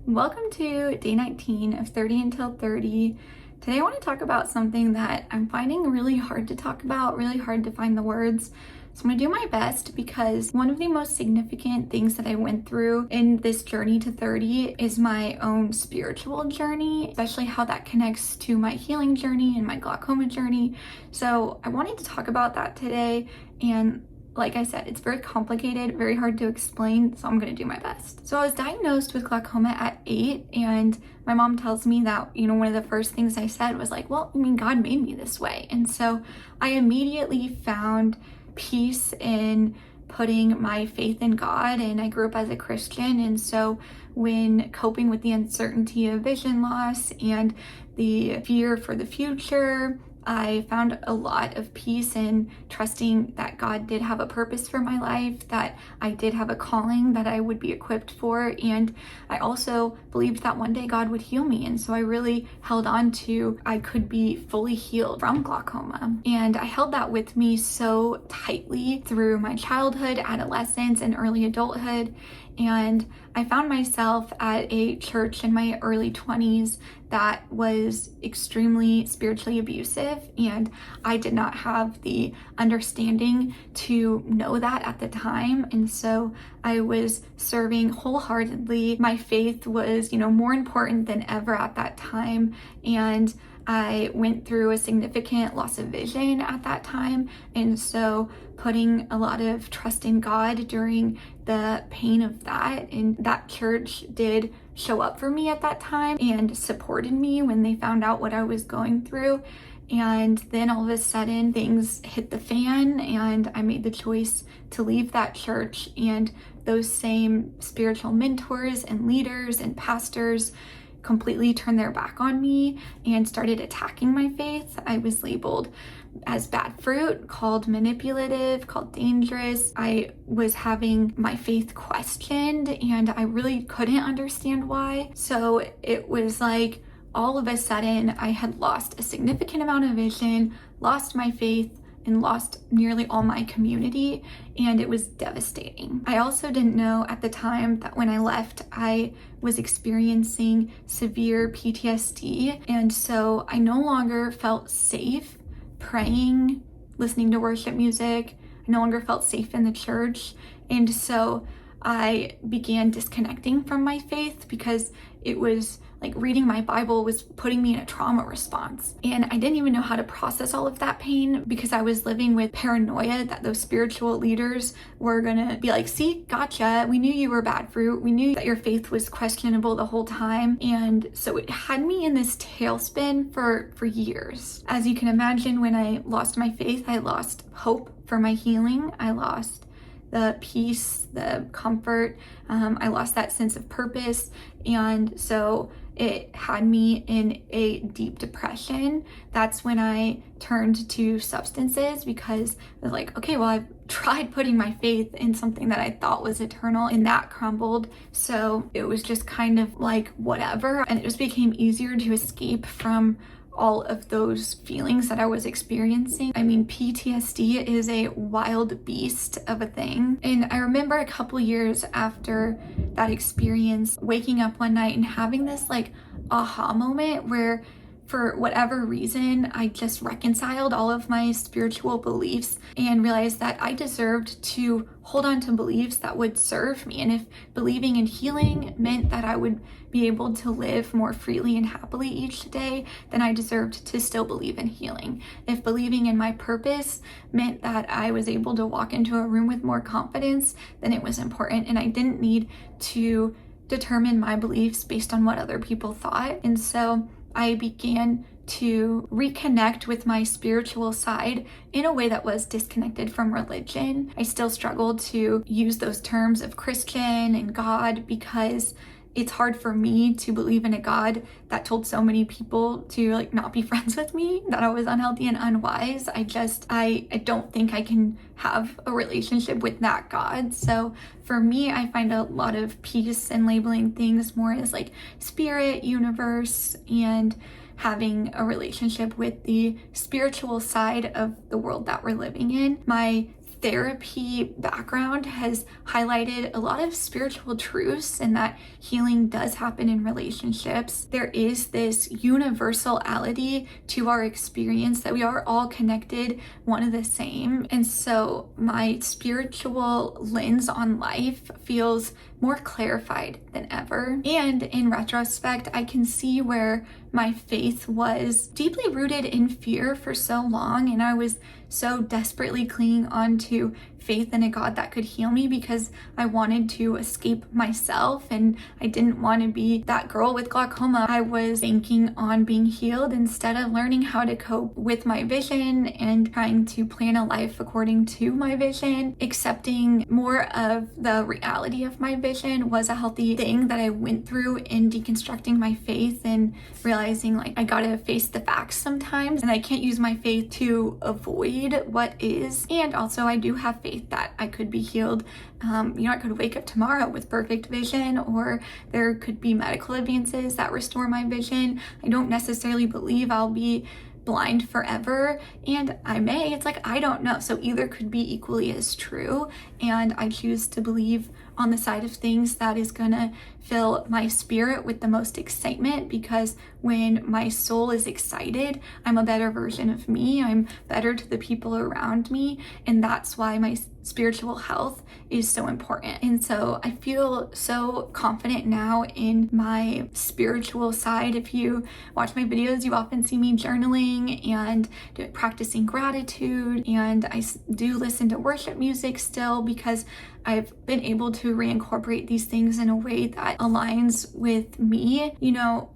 Welcome to day 19 of 30 Until 30. Today I want to talk about something that I'm finding really hard to talk about, really hard to find the words. So I'm going to do my best because one of the most significant things that I went through in this journey to 30 is my own spiritual journey, especially how that connects to my healing journey and my glaucoma journey. So I wanted to talk about that today, and like I said, it's very complicated, very hard to explain, so I'm gonna do my best. So I was diagnosed with glaucoma at 8, and my mom tells me that, one of the first things I said was like, well, God made me this way. And so I immediately found peace in putting my faith in God, and I grew up as a Christian. And so when coping with the uncertainty of vision loss and the fear for the future, I found a lot of peace in trusting that God did have a purpose for my life, that I did have a calling that I would be equipped for, and I also believed that one day God would heal me. And so I really held on to I could be fully healed from glaucoma. And I held that with me so tightly through my childhood, adolescence, and early adulthood. And I found myself at a church in my early 20s that was extremely spiritually abusive, and I did not have the understanding to know that at the time. And so I was serving wholeheartedly. My faith was, more important than ever at that time. And I went through a significant loss of vision at that time. And so putting a lot of trust in God during the pain of that, and that church did show up for me at that time and supported me when they found out what I was going through. And then all of a sudden things hit the fan, and I made the choice to leave that church. And those same spiritual mentors and leaders and pastors completely turned their back on me and started attacking my faith. I was labeled as bad fruit, called manipulative, called dangerous. I was having my faith questioned, and I really couldn't understand why. So it was like all of a sudden I had lost a significant amount of vision, lost my faith, and lost nearly all my community, and it was devastating. I also didn't know at the time that when I left, I was experiencing severe PTSD, and so I no longer felt safe praying, listening to worship music. I no longer felt safe in the church, and so I began disconnecting from my faith because it was like reading my Bible was putting me in a trauma response. And I didn't even know how to process all of that pain because I was living with paranoia that those spiritual leaders were gonna be like, see, gotcha, we knew you were bad fruit. We knew that your faith was questionable the whole time. And so it had me in this tailspin for years. As you can imagine, when I lost my faith, I lost hope for my healing. I lost the peace, the comfort. I lost that sense of purpose. And so it had me in a deep depression. That's when I turned to substances because I was like, okay, well, I've tried putting my faith in something that I thought was eternal, and that crumbled. So it was just kind of like whatever. And it just became easier to escape from all of those feelings that I was experiencing. I mean, PTSD is a wild beast of a thing. And I remember a couple years after that experience, waking up one night and having this like aha moment where for whatever reason, I just reconciled all of my spiritual beliefs and realized that I deserved to hold on to beliefs that would serve me. And if believing in healing meant that I would be able to live more freely and happily each day, then I deserved to still believe in healing. If believing in my purpose meant that I was able to walk into a room with more confidence, then it was important. And I didn't need to determine my beliefs based on what other people thought. And so I began to reconnect with my spiritual side in a way that was disconnected from religion. I still struggled to use those terms of Christian and God because it's hard for me to believe in a God that told so many people to like not be friends with me, that I was unhealthy and unwise. I don't think I can have a relationship with that God. So for me, I find a lot of peace in labeling things more as like spirit, universe, and having a relationship with the spiritual side of the world that we're living in. My therapy background has highlighted a lot of spiritual truths and that healing does happen in relationships. There is this universality to our experience that we are all connected, one of the same. And so my spiritual lens on life feels more clarified than ever. And in retrospect, I can see where my faith was deeply rooted in fear for so long, and I was so desperately clinging on to faith in a God that could heal me because I wanted to escape myself and I didn't want to be that girl with glaucoma. I was banking on being healed instead of learning how to cope with my vision and trying to plan a life according to my vision. Accepting more of the reality of my vision was a healthy thing that I went through in deconstructing my faith and realizing like I gotta face the facts sometimes and I can't use my faith to avoid what is. And also I do have faith that I could be healed. I could wake up tomorrow with perfect vision, or there could be medical advances that restore my vision. I don't necessarily believe I'll be blind forever, and I may. It's like, I don't know. So either could be equally as true, and I choose to believe on the side of things that is gonna fill my spirit with the most excitement, because when my soul is excited, I'm a better version of me. I'm better to the people around me, and that's why my spiritual health is so important. And so I feel so confident now in my spiritual side. If you watch my videos, you often see me journaling and practicing gratitude, and I do listen to worship music still because I've been able to reincorporate these things in a way that aligns with me.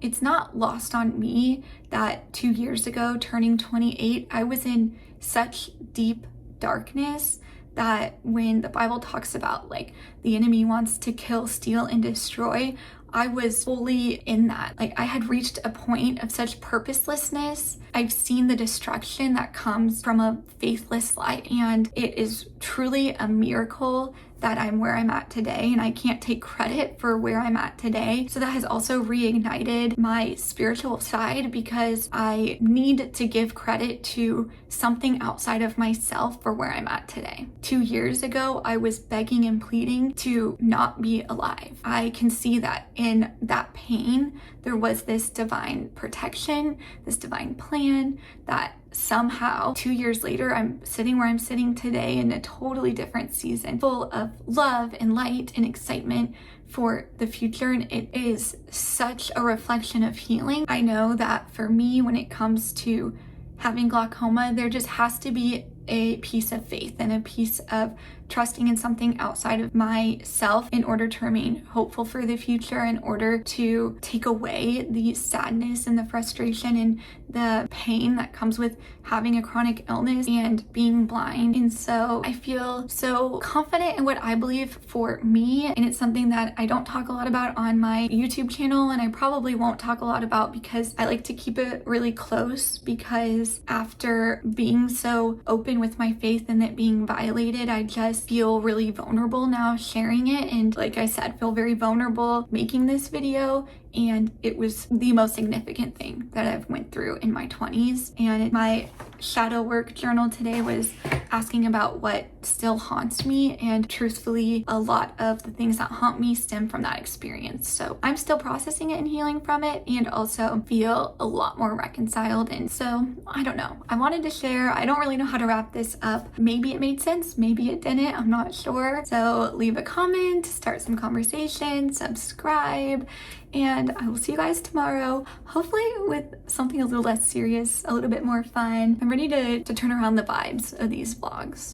It's not lost on me that 2 years ago, turning 28, I was in such deep darkness that when the Bible talks about like the enemy wants to kill, steal, and destroy, I was fully in that. Like, I had reached a point of such purposelessness. I've seen the destruction that comes from a faithless life, and it is truly a miracle that I'm where I'm at today, and I can't take credit for where I'm at today. So that has also reignited my spiritual side, because I need to give credit to something outside of myself for where I'm at today. 2 years ago, I was begging and pleading to not be alive. I can see that in that pain, there was this divine protection, this divine plan that somehow 2 years later, I'm sitting where I'm sitting today in a totally different season, full of love and light and excitement for the future. And it is such a reflection of healing. I know that for me, when it comes to having glaucoma, there just has to be a piece of faith and a piece of trusting in something outside of myself in order to remain hopeful for the future, in order to take away the sadness and the frustration and the pain that comes with having a chronic illness and being blind. And so I feel so confident in what I believe for me, and it's something that I don't talk a lot about on my YouTube channel, and I probably won't talk a lot about because I like to keep it really close, because after being so open with my faith and it being violated, I just feel really vulnerable now sharing it. And like I said, feel very vulnerable making this video, and it was the most significant thing that I've went through in my 20s. And my shadow work journal today was asking about what still haunts me, and truthfully, a lot of the things that haunt me stem from that experience. So I'm still processing it and healing from it, and also feel a lot more reconciled. And so I don't know, I wanted to share. I don't really know how to wrap this up. Maybe it made sense, maybe it didn't, I'm not sure. So leave a comment, start some conversation, subscribe, and I will see you guys tomorrow, hopefully with something a little less serious, a little bit more fun. I'm ready to turn around the vibes of these vlogs.